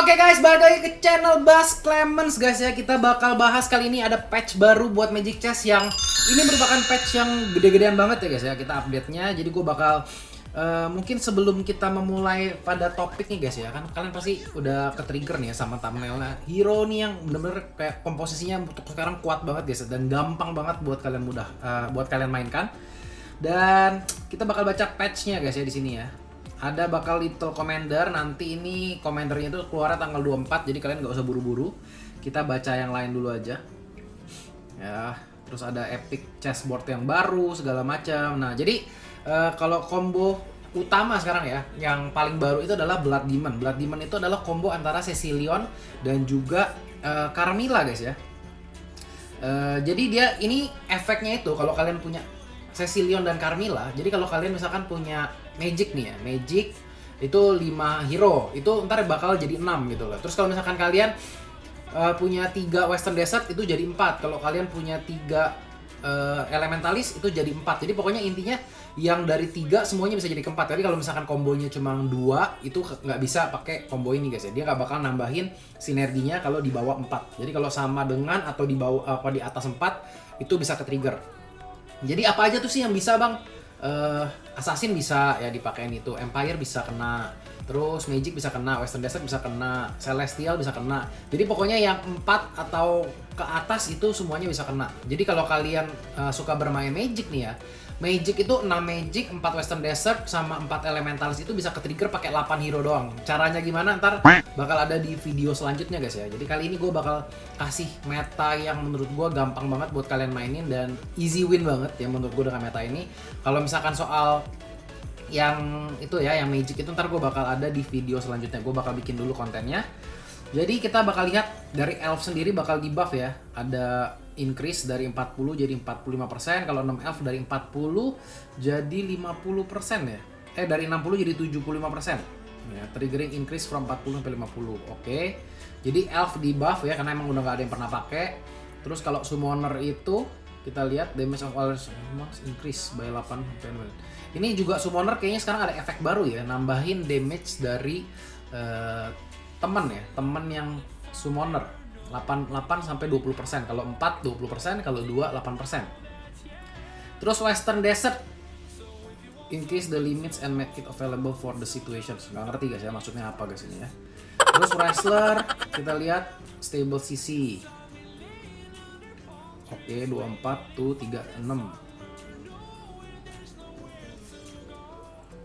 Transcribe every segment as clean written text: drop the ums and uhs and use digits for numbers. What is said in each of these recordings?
Oke guys, balik lagi ke channel Bass Clemens guys ya. Kita bakal bahas kali ini ada patch baru buat Magic Chess yang ini merupakan patch yang gede-gedean banget ya guys ya. Kita update-nya. Jadi gue bakal mungkin sebelum kita memulai pada topik nih guys ya, kan kalian pasti udah ke-trigger nih ya sama thumbnailnya. Hero nih yang bener-bener kayak komposisinya untuk sekarang kuat banget guys ya, dan gampang banget buat kalian buat kalian mainkan. Dan kita bakal baca patch-nya guys ya di sini ya. Ada bakal Little Commander, nanti ini Commandernya itu keluar tanggal 24, jadi kalian nggak usah buru-buru. Kita baca yang lain dulu aja. Ya, terus ada Epic Chessboard yang baru segala macam. Nah, jadi kalau combo utama sekarang ya, yang paling baru itu adalah Blood Demon. Blood Demon itu adalah combo antara Cecilion dan juga Carmilla guys ya. Jadi dia ini efeknya itu kalau kalian punya Cecilion dan Carmilla, jadi kalau kalian misalkan punya Magic nih ya, Magic itu 5 hero, itu ntar bakal jadi 6 gitu loh. Terus kalau misalkan kalian punya 3 Western Desert itu jadi 4. Kalau kalian punya 3 Elementalis itu jadi 4. Jadi pokoknya intinya yang dari 3 semuanya bisa jadi keempat. Tapi kalau misalkan kombonya cuma 2 itu nggak bisa pakai combo ini guys ya. Dia nggak bakal nambahin sinerginya kalau di bawah 4. Jadi kalau sama dengan atau di bawah di atas 4 itu bisa ke-trigger. Jadi apa aja tuh sih yang bisa bang? Assassin bisa ya dipakein itu, Empire bisa kena, terus Magic bisa kena, Western Desert bisa kena, Celestial bisa kena. Jadi pokoknya yang 4 atau ke atas itu semuanya bisa kena. Jadi kalau kalian suka bermain Magic nih ya, Magic itu 6 Magic, 4 Western Desert, sama 4 Elementalis itu bisa ke-trigger pakai 8 hero doang. Caranya gimana ntar bakal ada di video selanjutnya guys ya. Jadi kali ini gue bakal kasih meta yang menurut gue gampang banget buat kalian mainin dan easy win banget ya menurut gue dengan meta ini. Kalau misalkan soal yang itu ya, yang Magic itu ntar gue bakal ada di video selanjutnya. Gue bakal bikin dulu kontennya. Jadi kita bakal lihat dari Elf sendiri bakal di buff ya. Ada increase dari 40 jadi 45%. Kalau 6 Elf dari 40 jadi 50% ya. Dari 60 jadi 75%. Ya, triggering increase from 40 sampai 50. Oke. Jadi Elf di buff ya karena emang udah nggak ada yang pernah pakai. Terus kalau Summoner itu kita lihat damage of all increase by 8 sampai 9. Ini juga Summoner kayaknya sekarang ada efek baru ya, nambahin damage dari temen ya, temen yang Summoner 8 sampai 20%. Kalau 4 20%, kalau 2 8%. Terus Western Desert increase the limits and make it available for the situations. Nggak ngerti guys ya maksudnya apa guys ini ya. Terus Wrestler kita lihat stable CC. Oke, 24 tuh 36.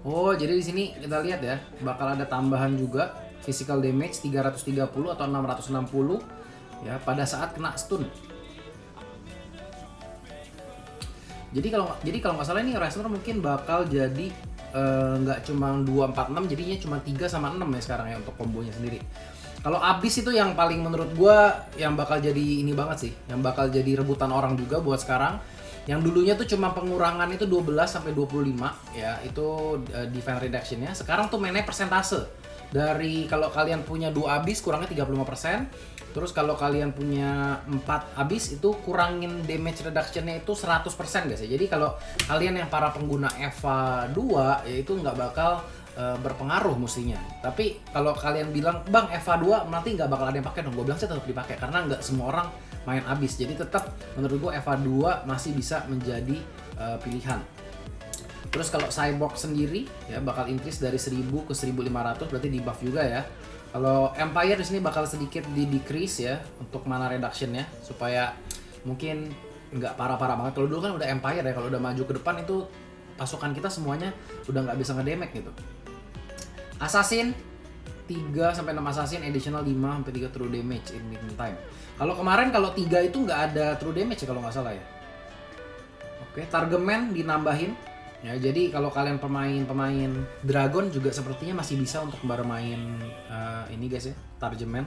Oh, jadi di sini kita lihat ya, bakal ada tambahan juga physical damage 330 atau 660 ya pada saat kena stun. Jadi kalau nggak salah ini wrestler mungkin bakal jadi nggak cuma 246, jadinya cuma 3 sama 6 ya sekarang ya untuk kombonya sendiri. Kalau Abyss itu yang paling menurut gua yang bakal jadi ini banget sih, yang bakal jadi rebutan orang juga buat sekarang. Yang dulunya tuh cuma pengurangan itu 12 sampai 25 ya, itu defense reduction-nya. Sekarang tuh mainnya persentase. Dari kalau kalian punya 2 Abyss kurangnya 35%. Terus kalau kalian punya 4 Abyss itu kurangin damage reduction-nya itu 100% guys ya. Jadi kalau kalian yang para pengguna EVA 2 ya itu nggak bakal berpengaruh mestinya. Tapi kalau kalian bilang, "Bang, EVA 2 nanti nggak bakal ada yang pakai dong." Gue bilang sih tetap dipakai karena nggak semua orang main Abyss. Jadi tetap menurut gue EVA 2 masih bisa menjadi pilihan. Terus kalau Cyborg sendiri ya bakal increase dari 1000 ke 1500, berarti di buff juga ya. Kalau Empire di sini bakal sedikit di decrease ya untuk mana reduction-nya supaya mungkin nggak parah-parah banget. Kalau dulu kan udah Empire ya, kalau udah maju ke depan itu pasukan kita semuanya udah nggak bisa ngedamage gitu. Assassin 3 sampai 6 assassin additional 5 sampai 3 true damage in time. Kalau kemarin kalau 3 itu nggak ada true damage ya kalau nggak salah ya. Oke, Targeman dinambahin. Ya, jadi kalau kalian pemain Dragon juga sepertinya masih bisa untuk bermain ini guys ya, Targeman.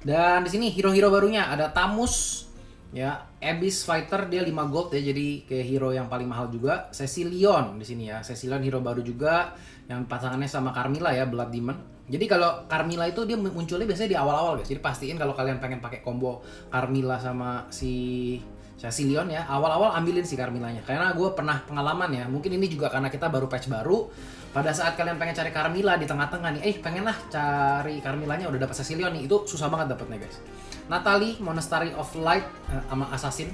Dan di sini hero-hero barunya ada Tamus ya, Abyss Fighter dia 5 gold ya, jadi kayak hero yang paling mahal juga. Cecilion di sini ya, Cecilion hero baru juga yang pasangannya sama Carmilla ya, Blood Demon. Jadi kalau Carmilla itu dia munculnya biasanya di awal-awal guys. Jadi pastiin kalau kalian pengen pakai combo Carmilla sama si Cecilion ya, awal-awal ambilin si Carmillanya. Karena gue pernah pengalaman ya, mungkin ini juga karena kita baru patch baru. pada saat kalian pengen cari Carmilla di tengah-tengah nih, pengen lah cari Carmillanya udah dapat Cecilion nih, itu susah banget dapetnya guys. Natalie, Monastery of Light sama Assassin.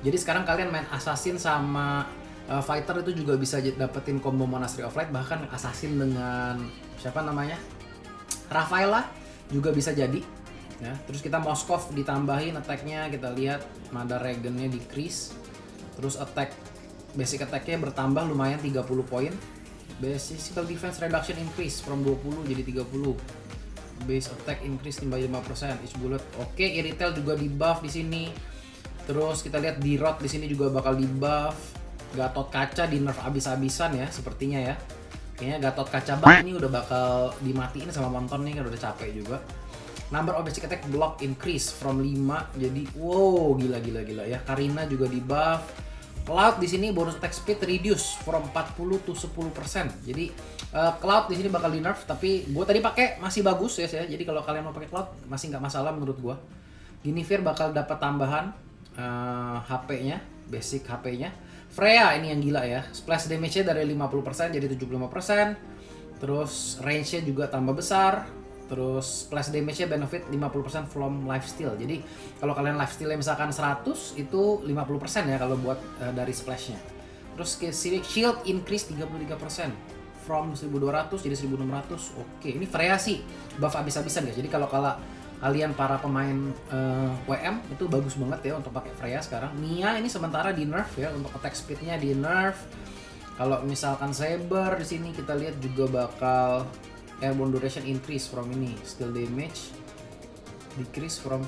Jadi sekarang kalian main Assassin sama Fighter itu juga bisa dapetin combo Monastery of Light, bahkan Assassin dengan siapa namanya? Rafaela juga bisa jadi. Ya, terus kita Moskov ditambahin attack-nya, kita lihat Mother Regan-nya decrease. Terus basic attack-nya bertambah lumayan 30 poin. Physical defense reduction increase from 20 jadi 30. Base attack increase by 5%. Each bullet. Oke, Irritel juga di buff di sini. Terus kita lihat D-Rod di sini juga bakal di buff. Gatot Kaca di nerf abis-abisan ya sepertinya ya. Kayaknya Gatot Kaca banget ini udah bakal dimatiin sama Monton nih, kan udah capek juga. Number of basic attack block increase from 5 jadi wow, gila ya. Karina juga di buff. Cloud di sini bonus attack speed reduce from 40 to 10%. Jadi Cloud di sini bakal di nerf, tapi gue tadi pakai masih bagus ya. Jadi kalau kalian mau pakai Cloud masih nggak masalah menurut gue. Guinevere bakal dapat tambahan HP-nya, basic HP-nya. Freya ini yang gila ya. Splash damage-nya dari 50% jadi 75%. Terus range-nya juga tambah besar. Terus splash damage-nya benefit 50% from lifesteal. Jadi kalau kalian lifesteal-nya misalkan 100 itu 50% ya kalau buat dari splash-nya. Terus shield increase 33% from 1200 jadi 1600. Oke, ini Freya sih buff abis-abisan guys. Jadi kalau kalian para pemain WM itu bagus banget ya untuk pakai Freya sekarang. Mia ini sementara di nerf ya, untuk attack speed-nya di nerf. Kalau misalkan Saber di sini kita lihat juga bakal airborne duration increase from ini, skill damage decrease from.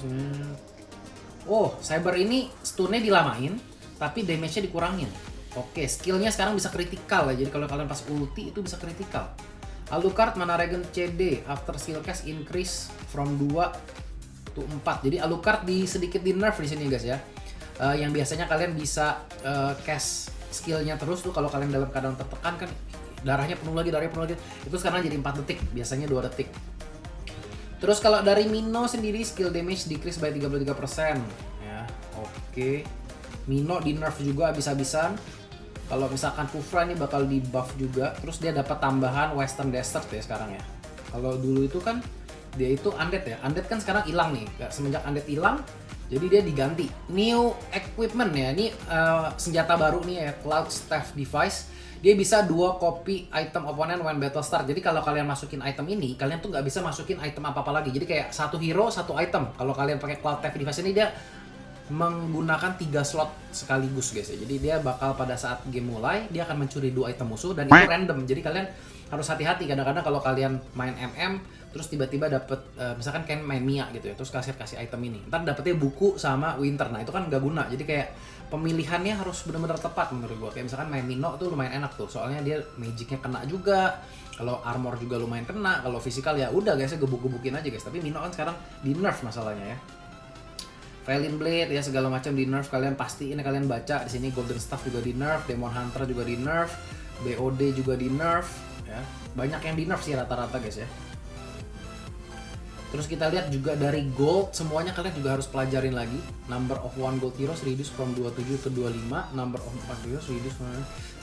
Oh, Saber ini stunnya dilamain tapi damage-nya dikurangin. Oke, skillnya sekarang bisa kritikal ya. Jadi kalau kalian pas ulti itu bisa kritikal. Alucard Mana Regen CD after skill cast increase from 2 to 4. Jadi Alucard sedikit di nerf di sini guys ya. Yang biasanya kalian bisa cast skillnya terus tuh kalau kalian dalam keadaan tertekan kan, darahnya penuh lagi, itu sekarang jadi 4 detik, biasanya 2 detik. Terus kalau dari Mino sendiri skill damage decrease by 33% ya. Oke. Mino di nerf juga habis-habisan. Kalau misalkan Kufra ini bakal di buff juga. Terus dia dapat tambahan Western Desert ya sekarang ya. Kalau dulu itu kan dia itu undead ya. Undead kan sekarang hilang nih. Semenjak undead hilang, jadi dia diganti new equipment ya. Ini senjata baru nih ya, Cloud Staff Device. Dia bisa 2 copy item opponent when battle start. Jadi kalau kalian masukin item ini, kalian tuh nggak bisa masukin item apa-apa lagi. Jadi kayak satu hero, satu item. Kalau kalian pakai Cloud Staff Device ini, dia menggunakan 3 slot sekaligus guys ya. Jadi dia bakal pada saat game mulai, dia akan mencuri 2 item musuh dan itu random. Jadi kalian harus hati-hati. Kadang-kadang kalau kalian main MM, terus tiba-tiba dapet, misalkan kalian main Mia gitu ya, terus kasih item ini. Ntar dapetnya buku sama Winter. Nah itu kan nggak guna. Jadi kayak pemilihannya harus benar-benar tepat menurut gua. Kayak misalkan main Mino tuh lumayan enak tuh, soalnya dia magicnya kena juga, kalau armor juga lumayan kena, kalau physical ya udah guys, gebuk-gebukin aja guys. Tapi Mino kan sekarang di nerf masalahnya ya. Valiant Blade ya segala macam di nerf, kalian pasti ini kalian baca di sini. Golden Staff juga di nerf, Demon Hunter juga di nerf, BOD juga di nerf ya. Banyak yang di nerf sih rata-rata guys ya. Terus kita lihat juga dari gold, semuanya kalian juga harus pelajarin lagi. Number of 1 gold heroes reduce from 27 ke 25, number of 4 heroes reduce from...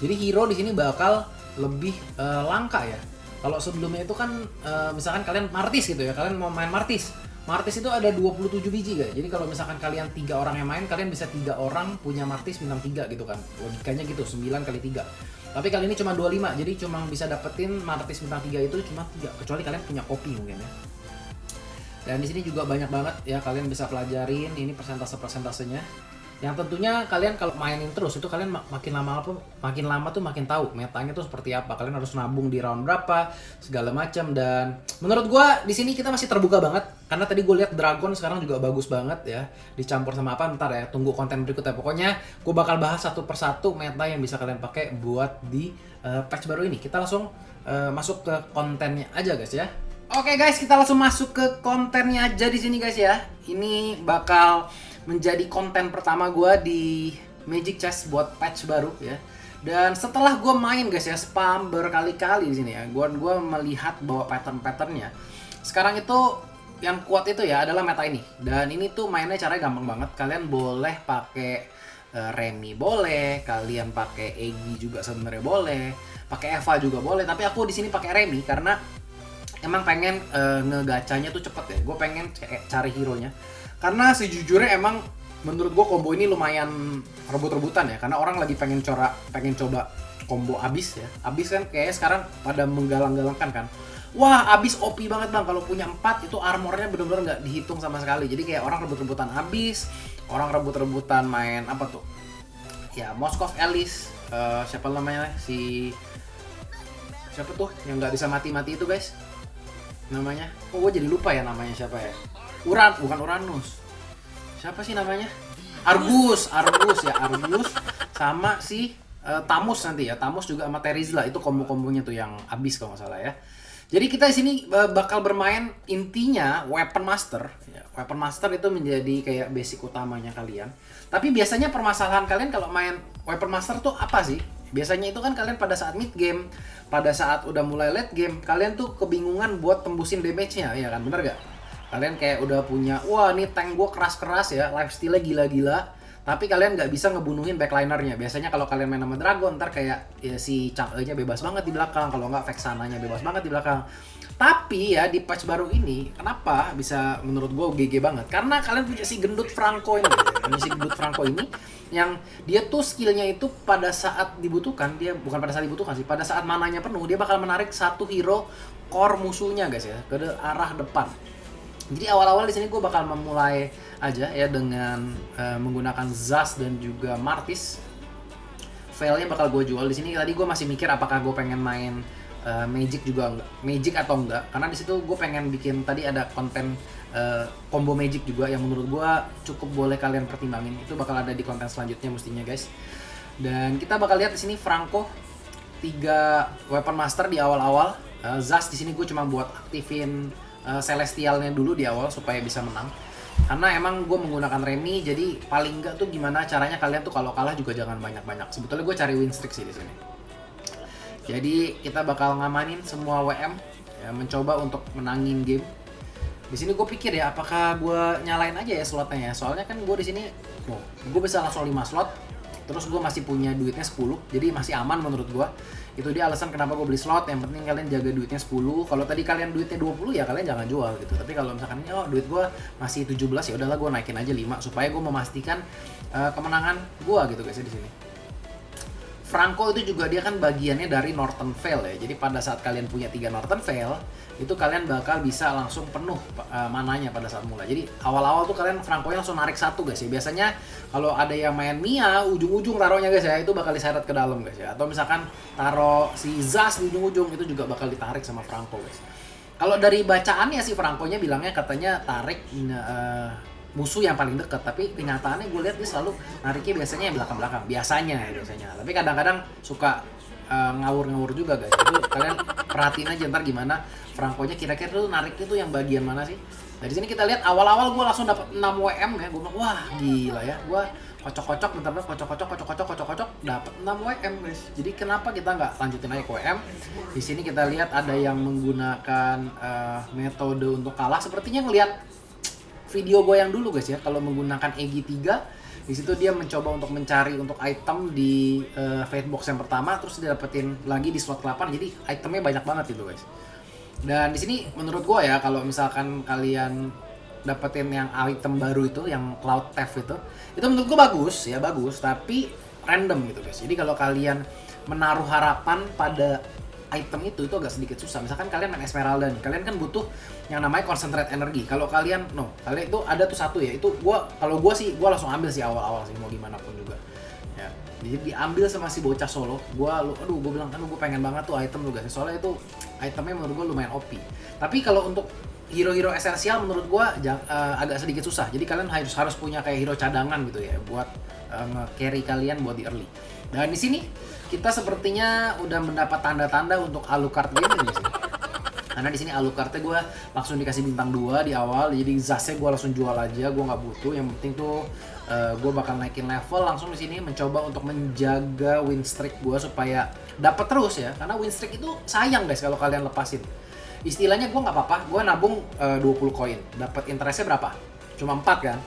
Jadi hero di sini bakal lebih langka ya. Kalau sebelumnya itu kan misalkan kalian Martis gitu ya, kalian mau main Martis. Martis itu ada 27 biji guys. Jadi kalau misalkan kalian 3 orang yang main, kalian bisa 3 orang punya Martis minang 3 gitu kan. Logikanya gitu, 9 kali 3. Tapi kali ini cuma 25, jadi cuma bisa dapetin Martis bintang 3 itu cuma 3. Kecuali kalian punya kopi mungkin ya. Dan di sini juga banyak banget ya, kalian bisa pelajarin ini persentase-persentasenya. Yang tentunya kalian kalau mainin terus itu kalian makin lama tuh makin tahu metanya tuh seperti apa. Kalian harus nabung di round berapa segala macam. Dan menurut gua di sini kita masih terbuka banget karena tadi gue lihat Dragon sekarang juga bagus banget ya. Dicampur sama apa ntar ya, tunggu konten berikutnya. Pokoknya gue bakal bahas satu persatu meta yang bisa kalian pakai buat di patch baru ini. Kita langsung masuk ke kontennya aja guys ya. Oke guys, kita langsung masuk ke kontennya aja di sini guys ya. Ini bakal menjadi konten pertama gue di Magic Chess buat patch baru ya. Dan setelah gue main guys ya, spam berkali-kali di sini ya, gue melihat bahwa pattern-patternnya sekarang itu yang kuat itu ya adalah meta ini. Dan ini tuh mainnya caranya gampang banget. Kalian boleh pakai Remy boleh, kalian pakai Egi juga sebenarnya boleh, pakai Eva juga boleh. Tapi aku di sini pakai Remy karena emang pengen ngegacanya tuh cepet ya. Gue pengen cari hero-nya. Karena sejujurnya emang menurut gue combo ini lumayan rebut-rebutan ya. Karena orang lagi pengen coba combo abis ya. Abis kan kayaknya sekarang pada menggalang-galangkan kan. Wah, abis OP banget bang. Kalau punya 4 itu armornya bener-bener nggak dihitung sama sekali. Jadi kayak orang rebut-rebutan abis, orang rebut-rebutan main apa tuh? Ya, Moskov Alice, siapa namanya siapa tuh yang nggak bisa mati-mati itu guys? Namanya? Oh, gue jadi lupa ya namanya siapa ya? Bukan Uranus. Siapa sih namanya? Argus ya, Argus sama si Tamus nanti ya. Tamus juga sama Terizla itu kombo-kombonya tuh yang abis kalau nggak salah ya. Jadi kita di sini bakal bermain intinya Weapon Master. Ya, Weapon Master itu menjadi kayak basic utamanya kalian. Tapi biasanya permasalahan kalian kalau main Weapon Master tuh apa sih? Biasanya itu kan kalian pada saat mid game, pada saat udah mulai late game, kalian tuh kebingungan buat tembusin damage-nya, ya kan? Bener gak? Kalian kayak udah punya, wah nih tank gue keras-keras ya, lifesteal-nya gila-gila. Tapi kalian nggak bisa ngebunuhin backlinernya. Biasanya kalau kalian main sama Dragon, ntar kayak ya, si Chang'e-nya bebas banget di belakang. Kalau nggak Vexana-nya bebas banget di belakang. Tapi ya di patch baru ini, kenapa bisa menurut gue GG banget? Karena kalian punya si gendut Franco ini. Si gendut Franco ini, yang dia tuh skillnya itu pada saat dibutuhkan, dia bukan pada saat dibutuhkan sih, pada saat mananya penuh, dia bakal menarik satu hero core musuhnya guys ya, ke arah depan. Jadi awal-awal di sini gue bakal memulai aja ya dengan menggunakan Zas dan juga Martis. Failnya bakal gue jual di sini. Tadi gue masih mikir apakah gue pengen main Magic juga enggak, Magic atau enggak. Karena di situ gue pengen bikin tadi ada konten combo Magic juga yang menurut gue cukup boleh kalian pertimbangin. Itu bakal ada di konten selanjutnya mestinya guys. Dan kita bakal lihat di sini Franco 3 Weapon Master di awal-awal. Zas di sini gue cuma buat aktifin Celestialnya dulu di awal supaya bisa menang. Karena emang gue menggunakan Remy, jadi paling enggak tuh gimana caranya kalian tuh kalau kalah juga jangan banyak-banyak. Sebetulnya gue cari win streak sih di sini. Jadi kita bakal ngamanin semua WM, ya, mencoba untuk menangin game. Di sini gue pikir ya, apakah gue nyalain aja ya slotnya ya. Soalnya kan gue di sini, gue bisa langsung 5 slot. Terus gue masih punya duitnya 10, jadi masih aman menurut gue. Itu dia alasan kenapa gue beli slot, yang penting kalian jaga duitnya 10. Kalau tadi kalian duitnya 20 ya kalian jangan jual gitu. Tapi kalau misalkan duit gue masih 17 ya udahlah gue naikin aja 5 supaya gue memastikan kemenangan gue gitu guys di sini. Franco itu juga dia kan bagiannya dari Northern Vale ya. Jadi pada saat kalian punya 3 Northern Vale, itu kalian bakal bisa langsung penuh mananya pada saat mulai. Jadi awal-awal tuh kalian Franco-nya langsung narik 1 guys ya. Biasanya kalau ada yang main Mia, ujung-ujung taruhnya guys ya, itu bakal diseret ke dalam guys ya. Atau misalkan taruh si Zas di ujung-ujung, itu juga bakal ditarik sama Franco guys. Kalau dari bacaannya sih Franco-nya bilangnya katanya tarik musuh yang paling dekat, tapi kenyataannya gue lihat dia selalu nariknya biasanya yang belakang-belakang, biasanya. Tapi kadang-kadang suka ngawur-ngawur juga guys. Itu kalian perhatiin aja ntar gimana Franco-nya kira-kira tuh nariknya tuh yang bagian mana sih. Dari sini kita lihat awal-awal gue langsung dapat 6 WM ya, gue bilang wah gila ya, gue kocok-kocok kocok-kocok dapat 6 WM guys. Jadi kenapa kita nggak lanjutin aja ke WM? Di sini kita lihat ada yang menggunakan metode untuk kalah, sepertinya ngelihat video gue yang dulu guys ya, kalau menggunakan Egi 3 di situ dia mencoba untuk mencari untuk item di Fate Box yang pertama, terus dia dapetin lagi di slot 8, jadi itemnya banyak banget itu guys. Dan di sini menurut gue ya, kalau misalkan kalian dapetin yang item baru itu, yang Cloud Theft itu menurut gue bagus ya, bagus, tapi random gitu guys. Jadi kalau kalian menaruh harapan pada item itu agak sedikit susah. Misalkan kalian main Esmeralda nih, kalian kan butuh yang namanya concentrate energi. Kalau kalian kalian itu ada tuh satu ya, itu kalau gua langsung ambil sih awal-awal sih, mau gimana pun juga. Ya, jadi diambil sama si bocah solo. Gua bilang gue pengen banget tuh item tuh guys. Soalnya itu itemnya menurut gua lumayan OP. Tapi kalau untuk hero-hero esensial menurut gua agak sedikit susah. Jadi kalian harus punya kayak hero cadangan gitu ya buat carry kalian buat di early. Dan di sini kita sepertinya udah mendapat tanda-tanda untuk Alucard Gaming di sini. Karena di sini Alucardnya gue langsung dikasih bintang 2 di awal, jadi Zasnya gue langsung jual aja, gue nggak butuh. Yang penting tuh gue bakal naikin level langsung di sini, mencoba untuk menjaga win streak gue supaya dapat terus ya. Karena win streak itu sayang guys kalau kalian lepasin. Istilahnya gue nggak apa-apa, gue nabung 20 koin, dapat interestnya berapa? Cuma 4 kan?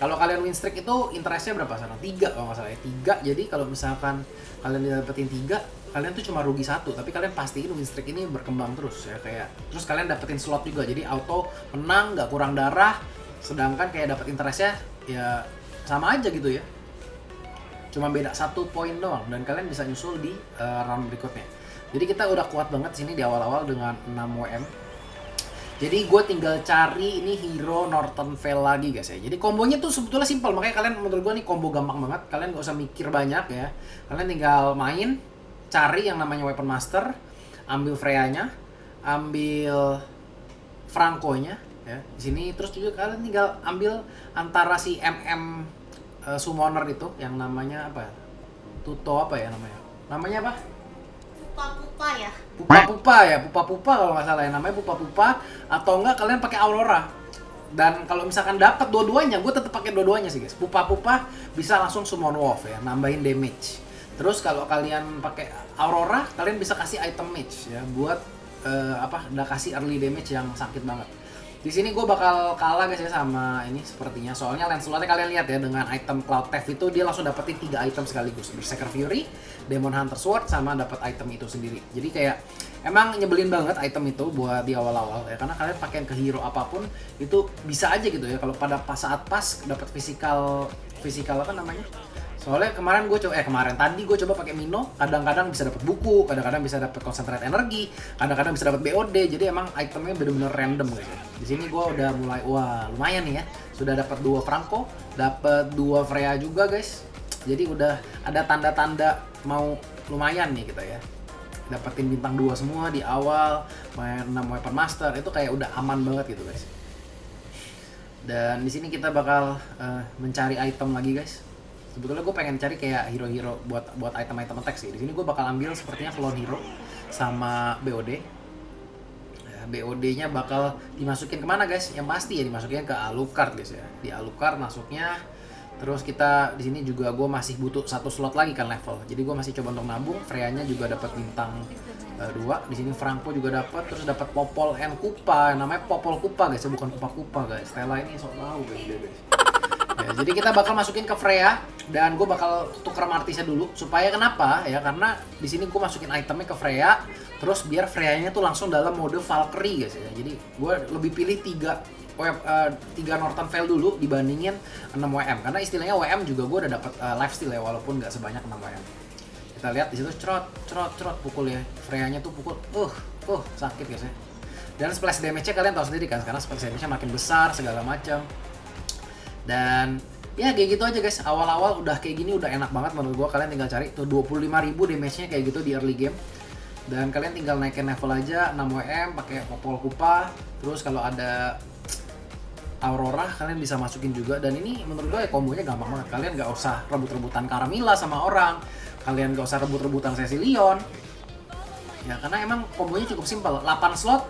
Kalau kalian win streak itu interestnya berapa sana? 3 kalau nggak salah ya. 3. Jadi kalau misalkan kalian dapetin 3, kalian tuh cuma rugi 1, tapi kalian pastiin win streak ini berkembang terus ya, kayak terus kalian dapetin slot juga. Jadi auto menang, nggak kurang darah. Sedangkan kayak dapat interestnya ya sama aja gitu ya. Cuma beda 1 poin doang dan kalian bisa nyusul di round berikutnya. Jadi kita udah kuat banget sini di awal-awal dengan 6 WM. Jadi gue tinggal cari ini hero Northern Vale lagi guys ya. Jadi kombonya tuh sebetulnya simpel, makanya kalian menurut gue nih combo gampang banget. Kalian gak usah mikir banyak ya. Kalian tinggal main, cari yang namanya Weapon Master, ambil Freya-nya, ambil Franco-nya ya. Di sini terus juga kalian tinggal ambil antara si Summoner itu yang namanya apa ya? Tuto apa ya namanya? Namanya apa? Pupa-pupa ya. Pupa-pupa kalau nggak salah ya, namanya pupa-pupa. Atau enggak kalian pakai Aurora. Dan kalau misalkan dapat dua-duanya, gue tetap pakai dua-duanya sih guys. Pupa-pupa bisa langsung summon wolf ya, nambahin damage. Terus kalau kalian pakai Aurora, kalian bisa kasih item mage ya buat udah kasih early damage yang sakit banget. Di sini gue bakal kalah guys ya sama ini sepertinya. Soalnya Lancelotnya kalian lihat ya, dengan item Cloud Theft itu dia langsung dapetin 3 item sekaligus. Berserker Fury, Demon Hunter Sword, sama dapat item itu sendiri. Jadi kayak emang nyebelin banget item itu buat di awal-awal ya, karena kalian pakai ke hero apapun itu bisa aja gitu ya. Kalau pada saat pas dapat physical apa namanya? Soalnya tadi gue coba pakai Mino, kadang-kadang bisa dapat buku, kadang-kadang bisa dapat concentrate energi, kadang-kadang bisa dapat BOD. Jadi emang itemnya bener-bener random guys ya. Di sini gue udah mulai lumayan nih ya. Sudah dapat 2 Franco, dapat 2 Freya juga guys. Jadi udah ada tanda-tanda mau lumayan nih kita ya. Dapetin bintang 2 semua di awal, main 6 Weapon Master itu kayak udah aman banget gitu guys. Dan di sini kita bakal mencari item lagi guys. Sebetulnya gue pengen cari kayak hero-hero buat item-item attack sih. Di sini gue bakal ambil sepertinya clone hero sama BOD. Ya, BOD-nya bakal dimasukin kemana guys? Yang pasti ya dimasukin ke Alucard guys ya. Di Alucard masuknya. Terus kita di sini juga gue masih butuh 1 slot lagi kan level. Jadi gue masih coba untuk nabung. Freya-nya juga dapat bintang 2. Di sini Franco juga dapat. Terus dapat Popol and Kupa. Namanya Popol Kupa guys, bukan Kupa-Kupa guys. Stella ini sok tahu guys. Ya, jadi kita bakal masukin ke Freya dan gue bakal tuker Martisnya dulu supaya kenapa ya, karena di sini gue masukin itemnya ke Freya terus biar Freya-nya tuh langsung dalam mode Valkyrie guys ya. Jadi gue lebih pilih 3 Northern Vale dulu dibandingin 6 WM, karena istilahnya WM juga gue udah dapat lifesteal ya walaupun nggak sebanyak 6 WM. Kita lihat di situ cerot pukul ya, Freya-nya tuh pukul sakit guys ya. Dan splash damage-nya kalian tahu sendiri kan, karena splash damage-nya makin besar segala macam. Dan ya kayak gitu aja guys, awal-awal udah kayak gini udah enak banget menurut gua. Kalian tinggal cari tuh 25.000 damage-nya kayak gitu di early game. Dan kalian tinggal naikin level aja 6 WM pakai Popol Kupa. Terus kalau ada Aurora kalian bisa masukin juga. Dan ini menurut gua ya kombonya gampang banget. Kalian gak usah rebut-rebutan Karamila sama orang. Kalian gak usah rebut-rebutan Cecilion. Ya karena emang kombonya cukup simpel. 8 slot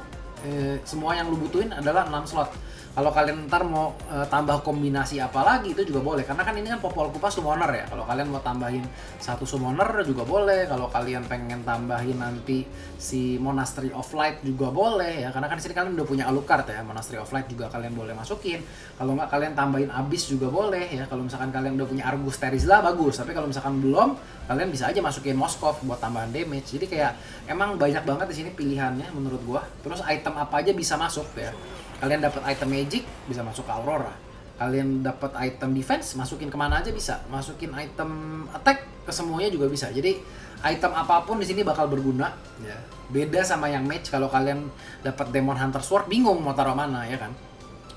semua yang lu butuhin adalah 6 slot. Kalau kalian ntar mau tambah kombinasi apa lagi itu juga boleh, karena kan ini kan Popol Kupa summoner ya. Kalau kalian mau tambahin 1 summoner juga boleh. Kalau kalian pengen tambahin nanti si Monastery of Light juga boleh ya, karena kan di sini kalian udah punya Alucard ya. Monastery of Light juga kalian boleh masukin. Kalau nggak kalian tambahin Abyss juga boleh ya. Kalau misalkan kalian udah punya Argus Terizla bagus, tapi kalau misalkan belum, kalian bisa aja masukin Moskov buat tambahan damage. Jadi kayak emang banyak banget di sini pilihannya menurut gua. Terus item apa aja bisa masuk ya. Kalian dapat item magic bisa masuk ke Aurora. Kalian dapat item defense masukin kemana aja bisa. Masukin item attack ke semuanya juga bisa. Jadi item apapun di sini bakal berguna ya. Beda sama yang mage, kalau kalian dapat Demon Hunter Sword bingung mau taruh mana ya kan.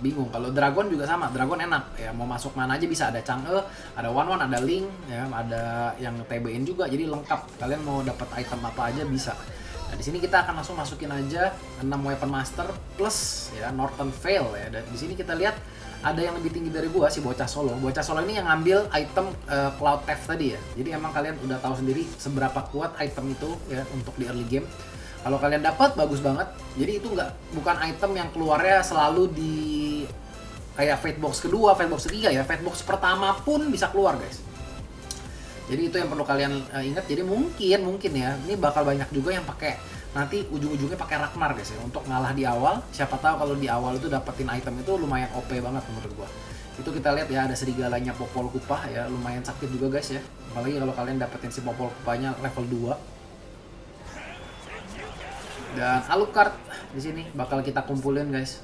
Bingung. Kalau Dragon juga sama. Dragon enak ya, mau masuk mana aja bisa. Ada Chang'e, ada One, ada Link ya, ada yang TBN juga. Jadi lengkap. Kalian mau dapat item apa aja bisa. Nah, di sini kita akan langsung masukin aja 6 Weapon Master plus ya Northern Vale ya. Dan di sini kita lihat ada yang lebih tinggi dari gua, si Bocah Solo. Bocah Solo ini yang ngambil item Cloud Theft tadi ya. Jadi emang kalian udah tahu sendiri seberapa kuat item itu ya untuk di early game. Kalau kalian dapat bagus banget. Jadi itu bukan item yang keluarnya selalu di kayak Fate Box kedua, Fate Box ketiga ya. Fate Box pertama pun bisa keluar guys. Jadi itu yang perlu kalian ingat. Jadi mungkin ya, ini bakal banyak juga yang pakai nanti ujung-ujungnya pakai Ragnar guys ya untuk ngalah di awal. Siapa tahu kalau di awal itu dapetin item itu lumayan OP banget menurut gua. Itu kita lihat ya, ada serigalanya Popol Kupah ya, lumayan sakit juga guys ya. Apalagi kalau kalian dapetin si Popol Kupahnya level 2. Dan Alucard di sini bakal kita kumpulin guys.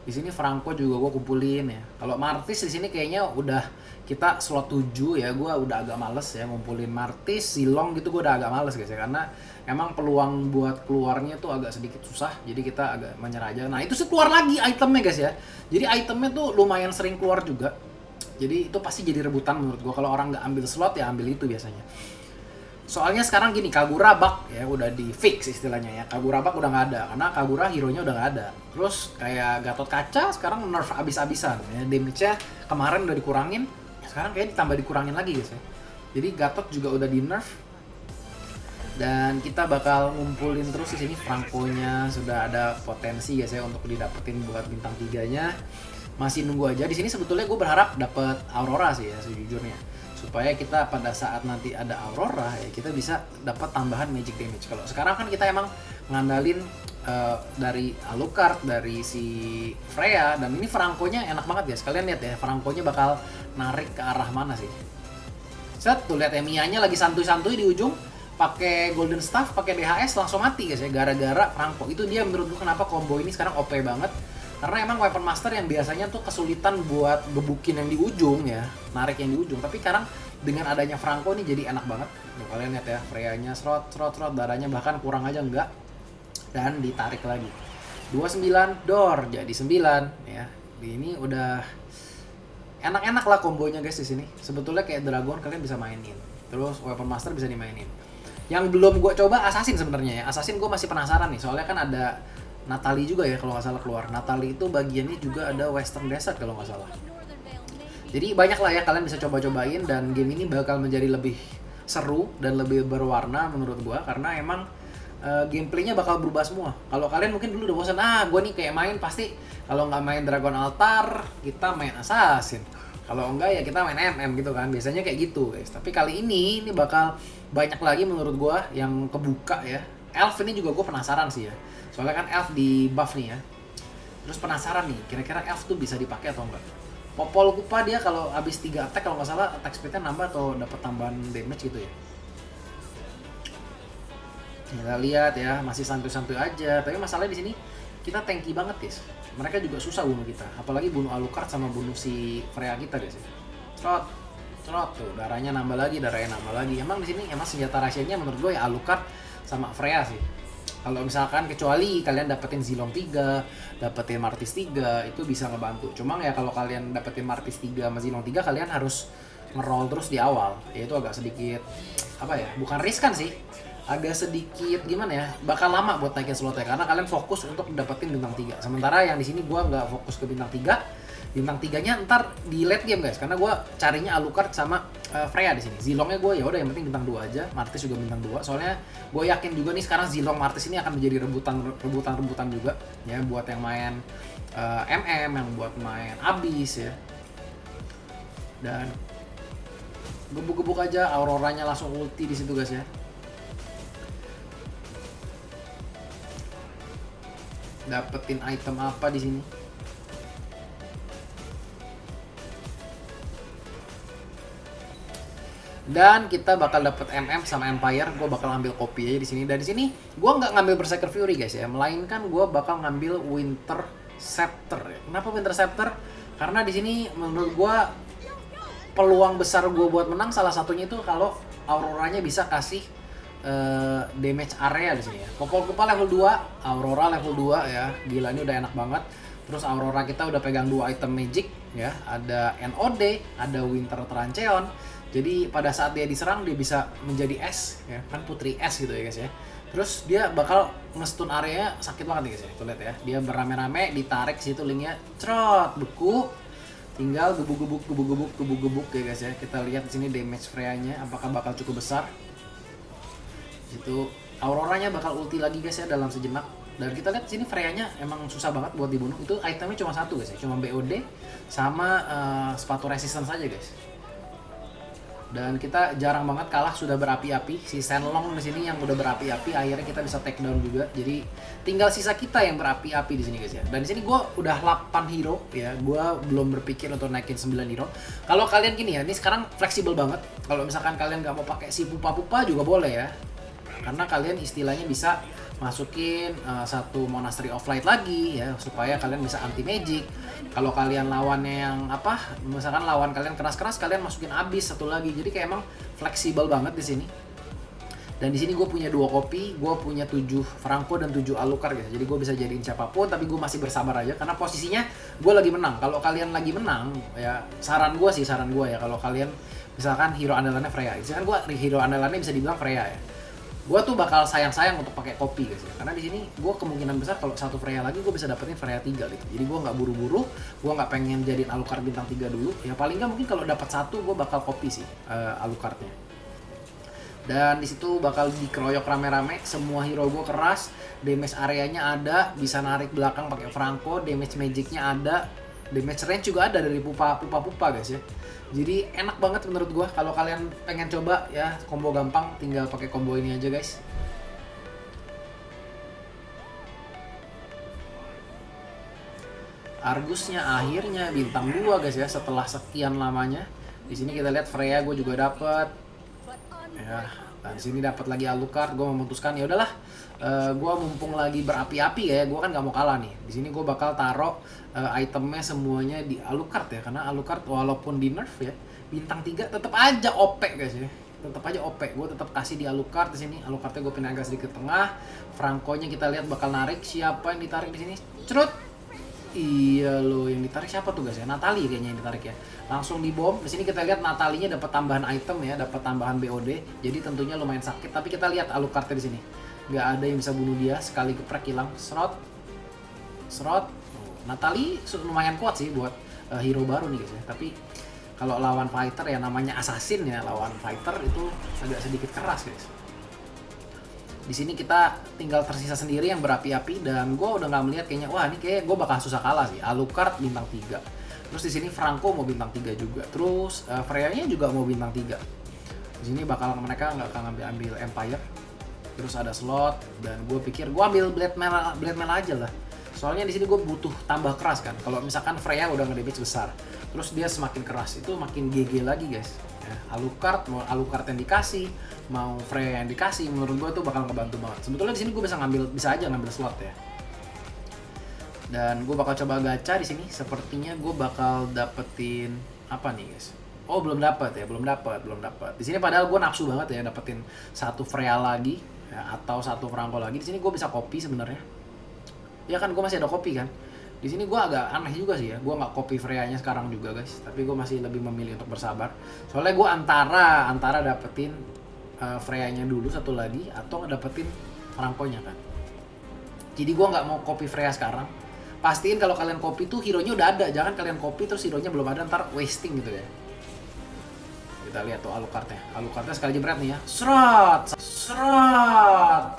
Di sini Franco juga gue kumpulin ya. Kalau Martis di sini kayaknya udah kita slot 7 ya. Gue udah agak males ya ngumpulin Martis, Zilong gitu, gue udah agak males guys ya. Karena emang peluang buat keluarnya tuh agak sedikit susah. Jadi kita agak menyerah aja. Nah itu sih keluar lagi itemnya guys ya. Jadi itemnya tuh lumayan sering keluar juga. Jadi itu pasti jadi rebutan menurut gue. Kalau orang nggak ambil slot ya ambil itu biasanya. Soalnya sekarang gini, Kagura bug ya udah di fix istilahnya ya. Kagura bug udah nggak ada karena Kagura hero-nya udah nggak ada. Terus kayak Gatot Kaca sekarang nerf abis-abisan ya. Damage-nya kemarin udah dikurangin, sekarang kayak ditambah dikurangin lagi guys ya. Jadi Gatot juga udah di nerf. Dan kita bakal ngumpulin terus di sini. Franco-nya sudah ada potensi guys ya untuk didapetin buat bintang 3-nya. Masih nunggu aja. Di sini sebetulnya gue berharap dapet Aurora sih ya sejujurnya. Supaya kita pada saat nanti ada Aurora ya kita bisa dapat tambahan magic damage. Kalau sekarang kan kita emang ngandalin dari Alucard, dari si Freya, dan ini Franco-nya enak banget guys. Kalian lihat ya, Franco-nya bakal narik ke arah mana sih? Set, tuh lihat ya, Mia-nya lagi santuy-santuy di ujung, pakai Golden Staff, pakai DHS langsung mati guys ya, gara-gara Franco. Itu dia menurut gue kenapa combo ini sekarang OP banget. Karena emang Weapon Master yang biasanya tuh kesulitan buat gebukin yang di ujung ya, narik yang di ujung. Tapi sekarang dengan adanya Franco nih jadi enak banget. Tuh, kalian lihat ya, Freya-nya serot, darahnya bahkan kurang aja enggak. Dan ditarik lagi. 29 door jadi 9 ya. Ini udah enak-enak lah kombonya guys di sini. Sebetulnya kayak Dragon kalian bisa mainin. Terus Weapon Master bisa dimainin. Yang belum gue coba Assassin sebenarnya ya. Assassin gue masih penasaran nih, soalnya kan ada Natalie juga ya kalau nggak salah keluar. Natalie itu bagiannya juga ada Western Desert kalau nggak salah. Jadi banyak lah ya kalian bisa coba-cobain dan game ini bakal menjadi lebih seru dan lebih berwarna menurut gua karena emang gameplaynya bakal berubah semua. Kalau kalian mungkin dulu udah bosan, gua nih kayak main pasti kalau nggak main Dragon Altar kita main Assassin. Kalau enggak ya kita main MM gitu kan. Biasanya kayak gitu guys. Tapi kali ini bakal banyak lagi menurut gua yang kebuka ya. Elf ini juga gue penasaran sih ya. Soalnya kan Elf di buff nih ya. Terus penasaran nih, kira-kira Elf tuh bisa dipakai atau enggak? Popol Kupah dia kalau habis 3 attack kalau nggak salah attack speed-nya nambah atau dapat tambahan damage gitu ya. Kita lihat ya, masih santuy-santuy aja. Tapi masalahnya di sini kita tanky banget guys. Mereka juga susah bunuh kita. Apalagi bunuh Alucard sama bunuh si Freya kita guys. Cerot tuh, darahnya nambah lagi. Emang di sini emang senjata rahasianya menurut gue ya Alucard sama Freya sih. Kalau misalkan kecuali kalian dapetin Zilong 3, dapetin Martis 3, itu bisa ngebantu. Cuma ya kalau kalian dapetin Martis 3 sama Zilong 3, kalian harus nge-roll terus di awal. Ya itu agak sedikit apa ya? Bukan riskan sih. Agak sedikit gimana ya? Bakal lama buat naikin slotnya karena kalian fokus untuk dapetin bintang 3. Sementara yang di sini gua nggak fokus ke bintang 3. Bintang 3-nya ntar di late game guys, karena gue carinya Alucard sama Freya di sini. Zilongnya gue ya udah yang penting bintang 2 aja, Martis juga bintang 2. Soalnya gue yakin juga nih sekarang Zilong Martis ini akan menjadi rebutan juga ya buat yang main MM, yang buat main Abyss ya. Dan gebuk-gebuk aja, Auroranya langsung ulti di situ guys ya. Dapetin item apa di sini? Dan kita bakal dapet MM sama Empire. Gue bakal ambil kopi aja di sini. Dan di sini gue nggak ngambil Berserker Fury guys ya, melainkan gue bakal ngambil Winter Scepter. Kenapa Winter Scepter? Karena di sini menurut gue peluang besar gue buat menang salah satunya itu kalau Auroranya bisa kasih damage area di sini ya. Popol Kupah level 2, Aurora level 2 ya. Gila ini udah enak banget. Terus Aurora kita udah pegang 2 item magic ya. Ada NOD, ada Winter Trancheon. Jadi pada saat dia diserang dia bisa menjadi es ya, kan putri es gitu ya guys ya. Terus dia bakal nge-stun area sakit banget nih guys ya. Tuh lihat ya, dia berame-rame ditarik situ linknya, cerot, beku. Tinggal gebuk-gebuk ya guys ya. Kita lihat di sini damage Freya-nya apakah bakal cukup besar. Itu Auroranya bakal ulti lagi guys ya dalam sejenak. Dan kita lihat sini Freya-nya emang susah banget buat dibunuh. Itu itemnya cuma satu guys ya, cuma BOD sama sepatu resistance saja guys. Dan kita jarang banget kalah sudah berapi-api. Si Shenlong di sini yang udah berapi-api, akhirnya kita bisa take down juga. Jadi tinggal sisa kita yang berapi-api di sini guys ya. Dan di sini gue udah 8 hero ya. Gue belum berpikir untuk naikin 9 hero. Kalau kalian gini ya, ini sekarang fleksibel banget. Kalau misalkan kalian nggak mau pakai si pupa-pupa juga boleh ya. Karena kalian istilahnya bisa masukin satu Monastery of Light lagi ya, supaya kalian bisa anti magic. Kalau kalian lawannya yang apa, misalkan lawan kalian keras-keras, kalian masukin abis satu lagi. Jadi kayak emang fleksibel banget di sini. Dan di sini gue punya 2 kopi, gue punya 7 Franco dan 7 Alucard guys. Jadi gue bisa jadiin siapapun, tapi gue masih bersabar aja karena posisinya gue lagi menang. Kalau kalian lagi menang, ya saran gue ya, kalau kalian misalkan hero andalannya Freya, misalkan gue hero andalannya bisa dibilang Freya ya. Gue tuh bakal sayang-sayang untuk pakai kopi guys ya. Karena di sini gue kemungkinan besar kalau satu Freya lagi gue bisa dapetin Freya 3 gitu. Jadi gue nggak buru-buru, gue nggak pengen jadiin Alucard bintang 3 dulu. Ya paling nggak mungkin kalau dapat satu gue bakal kopi sih Alucardnya. Dan di situ bakal dikeroyok rame-rame, semua hero gue keras, damage areanya ada, bisa narik belakang pakai Franco, damage magicnya ada, damage range juga ada dari pupa guys ya. Jadi enak banget menurut gua. Kalau kalian pengen coba ya combo gampang, tinggal pakai combo ini aja guys. Argusnya akhirnya bintang 2 guys ya, setelah sekian lamanya. Di sini kita lihat Freya gue juga dapet. Ya, dan sini dapat lagi Alucard. Gue memutuskan ya udahlah, gue mumpung lagi berapi-api ya, gue kan nggak mau kalah nih. Di sini gue bakal taruh itemnya semuanya di Alucard ya, karena Alucard walaupun di nerf ya, bintang 3 tetap aja OP guys ya, tetap aja OP. Gue tetap kasih di Alucard di sini. Alucardnya gue pindah agak sedikit tengah. Franco-nya kita lihat bakal narik. Siapa yang ditarik di sini? Cerut. Iya loh, yang ditarik siapa tuh guys ya? Natali kayaknya yang ditarik ya. Langsung dibom. Di sini kita lihat Natalinya dapat tambahan item ya, dapat tambahan BOD. Jadi tentunya lumayan sakit. Tapi kita lihat Alucardnya di sini. Nggak ada yang bisa bunuh dia. Sekali geprek hilang. Serot. Serot. Natali lumayan kuat sih buat hero baru nih guys ya. Tapi kalau lawan fighter ya, namanya assassin ya, lawan fighter itu agak sedikit keras guys. Di sini kita tinggal tersisa sendiri yang berapi-api, dan gue udah nggak melihat kayaknya, wah ini kayak gue bakal susah kalah sih. Alucard bintang 3. Terus di sini Franco mau bintang 3 juga. Terus Freya-nya juga mau bintang 3. Di sini bakal mereka nggak akan ambil Empire. Terus ada slot, dan gue pikir gue ambil Blade Mail aja lah. Soalnya di sini gue butuh tambah keras kan. Kalau misalkan Freya udah nge-damage besar, terus dia semakin keras, itu makin GG lagi guys. Ya, Alucard, mau Alucard yang dikasih, mau Freya yang dikasih, menurut gue tuh bakal ngebantu banget. Sebetulnya di sini gue bisa aja ngambil slot ya. Dan gue bakal coba gacha di sini. Sepertinya gue bakal dapetin apa nih guys? Oh belum dapat. Di sini padahal gue nafsu banget ya dapetin satu Freya lagi ya, atau satu Franco lagi. Di sini gue bisa copy sebenarnya. Ya kan gue masih ada copy kan. Di sini gue agak aneh juga sih ya, gue nggak copy Freya-nya sekarang juga guys, tapi gue masih lebih memilih untuk bersabar. Soalnya gue antara dapetin Freya-nya dulu satu lagi atau dapetin Franco-nya kan. Jadi gue nggak mau copy Freya sekarang. Pastiin kalau kalian copy tuh hero-nya udah ada, jangan kalian copy terus hero-nya belum ada, ntar wasting gitu ya. Kita lihat tuh Alucardnya sekali jebret nih ya, serot,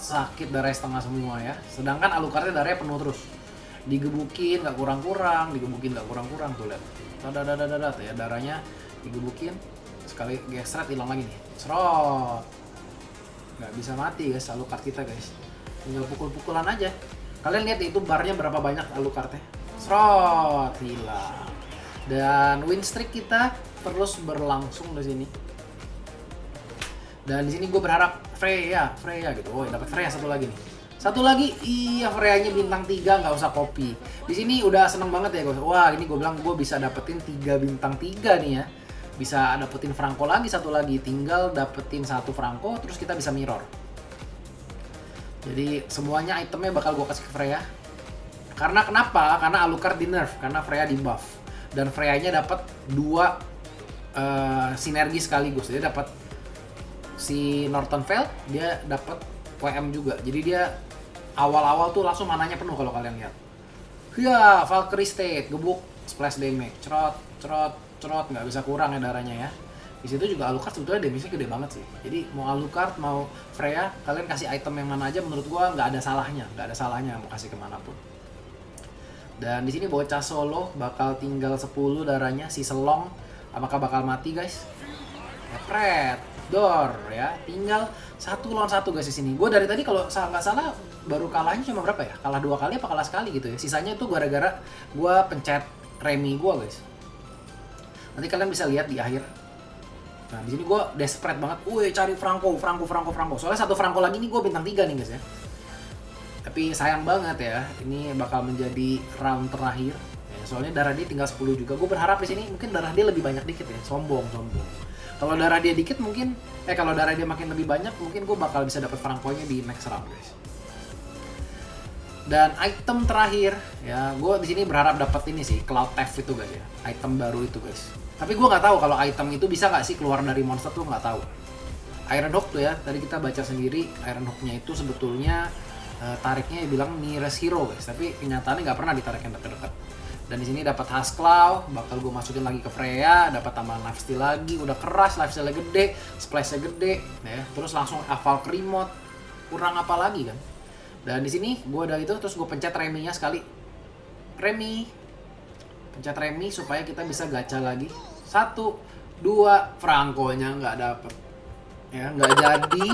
sakit darahnya setengah semua ya. Sedangkan Alucardnya darahnya penuh terus. Digebukin nggak kurang-kurang tuh lihat. Dadat ya, darahnya digebukin sekali gesret hilang lagi nih. Serot. Nggak bisa mati guys Alucard kita guys. Tinggal pukul-pukulan aja. Kalian lihat itu barnya berapa banyak Alucardnya. Serot, hilang. Dan win streak kita terus berlangsung di sini. Dan di sini gue berharap Freya gitu. Oh, dapat Freya satu lagi nih. Satu lagi, iya Freya-nya bintang 3, nggak usah copy. Di sini udah seneng banget ya guys. Wah, ini gue bilang gue bisa dapetin 3 bintang 3 nih ya. Bisa dapetin Franco lagi satu lagi, tinggal dapetin satu Franco, terus kita bisa mirror. Jadi semuanya itemnya bakal gue kasih ke Freya. Karena kenapa? Karena Alucard di nerf, karena Freya di buff. Dan Freya-nya dapat 2 sinergi sekaligus. Dia dapat si Northern Veil, dia dapat WM juga. Jadi dia awal-awal tuh langsung mananya penuh kalau kalian lihat. Ya, Valkyrie State, gebuk, splash damage, cerot, nggak bisa kurang ya darahnya ya. Di situ juga Alucard sebetulnya damage-nya gede banget sih. Jadi mau Alucard, mau Freya, kalian kasih item yang mana aja menurut gua nggak ada salahnya mau kasih kemanapun. Dan di sini bocah solo bakal tinggal 10 darahnya, si Selong apakah bakal mati guys? Epret, door ya. Tinggal 1 lawan 1 guys di sini. Gue dari tadi kalau nggak salah baru kalahnya cuma berapa ya? Kalah 2 kali apa kalah sekali gitu ya. Sisanya itu gara-gara gue pencet remi gue guys. Nanti kalian bisa lihat di akhir. Nah, di sini gue desperate banget. Cari Franco. Soalnya 1 Franco lagi nih gue bintang 3 nih guys ya. Tapi sayang banget ya, ini bakal menjadi round terakhir. Ya, soalnya darah dia tinggal 10 juga. Gue berharap di sini mungkin darah dia lebih banyak dikit ya. Sombong. Kalau darah dia dikit mungkin, kalau darah dia makin lebih banyak, mungkin gue bakal bisa dapat Franco-nya di next round guys. Dan item terakhir, ya gue di sini berharap dapat ini sih, Cloud Theft itu guys ya. Item baru itu guys. Tapi gue nggak tahu kalau item itu bisa nggak sih keluar dari monster tuh, nggak tahu. Iron Hook tuh ya, tadi kita baca sendiri Iron Hook-nya itu sebetulnya tariknya bilang nearest hero guys, tapi kenyataannya nggak pernah ditarik yang deket-deket. Dan di sini dapat Husklow, bakal gue masukin lagi ke Freya, dapat tambahan lifesteal lagi, udah keras, lifestealnya gede, splash-nya gede, ya. Terus langsung Valkyrie mode, kurang apa lagi kan? Dan di sini gue udah itu, terus gue pencet remi-nya sekali, pencet remi supaya kita bisa gacha lagi. 1, 2, Franco-nya nggak dapet, ya nggak jadi.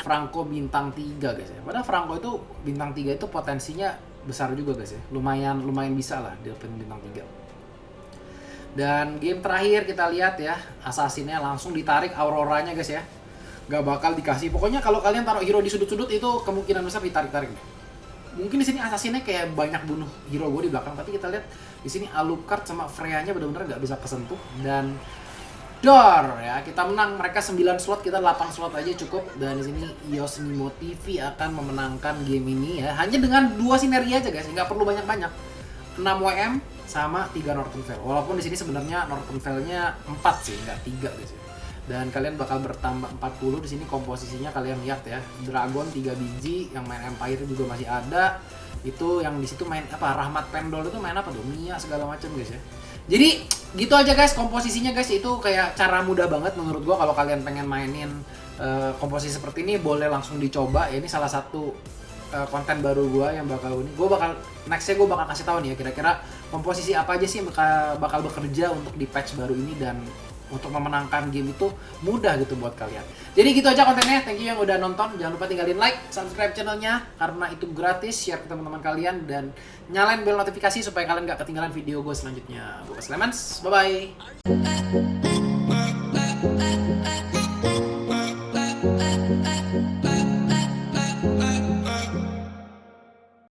Franco bintang 3 guys ya. Padahal Franco itu bintang 3 itu potensinya besar juga guys ya. Lumayan bisa lah dapetin bintang 3. Dan game terakhir kita lihat ya, Assassin-nya langsung ditarik Aurora-nya guys ya. Gak bakal dikasih. Pokoknya kalau kalian taruh hero di sudut-sudut itu kemungkinan besar ditarik-tarik. Mungkin di sini Assassin-nya kayak banyak bunuh hero gue di belakang, tapi kita lihat di sini Alucard sama Freya-nya benar-benar nggak bisa kesentuh. Dan door ya, kita menang. Mereka 9 slot, kita 8 slot aja cukup. Dan di sini EOS Nimo TV akan memenangkan game ini ya, hanya dengan 2 sinergi aja guys, nggak perlu banyak-banyak. 6 WM sama 3 Northern Vale. Walaupun di sini sebenarnya Northern Vale-nya 4 sih, nggak 3 guys ya. Dan kalian bakal bertambah 40. Di sini komposisinya kalian lihat ya, Dragon 3 biji, yang main Empire juga masih ada. Itu yang di situ main apa, Rahmat Pendol itu main apa tuh, Mia segala macam guys ya. Jadi gitu aja guys komposisinya guys, itu kayak cara mudah banget menurut gua. Kalau kalian pengen mainin komposisi seperti ini boleh langsung dicoba ya. Ini salah satu konten baru gua yang bakal nextnya gua bakal kasih tahu nih ya, kira-kira komposisi apa aja sih yang bakal bekerja untuk di patch baru ini, dan untuk memenangkan game itu mudah gitu buat kalian. Jadi gitu aja kontennya. Thank you yang udah nonton. Jangan lupa tinggalin like, subscribe channelnya karena itu gratis. Share ke teman-teman kalian dan nyalain bel notifikasi supaya kalian gak ketinggalan video gue selanjutnya. Gue Clemens, bye bye.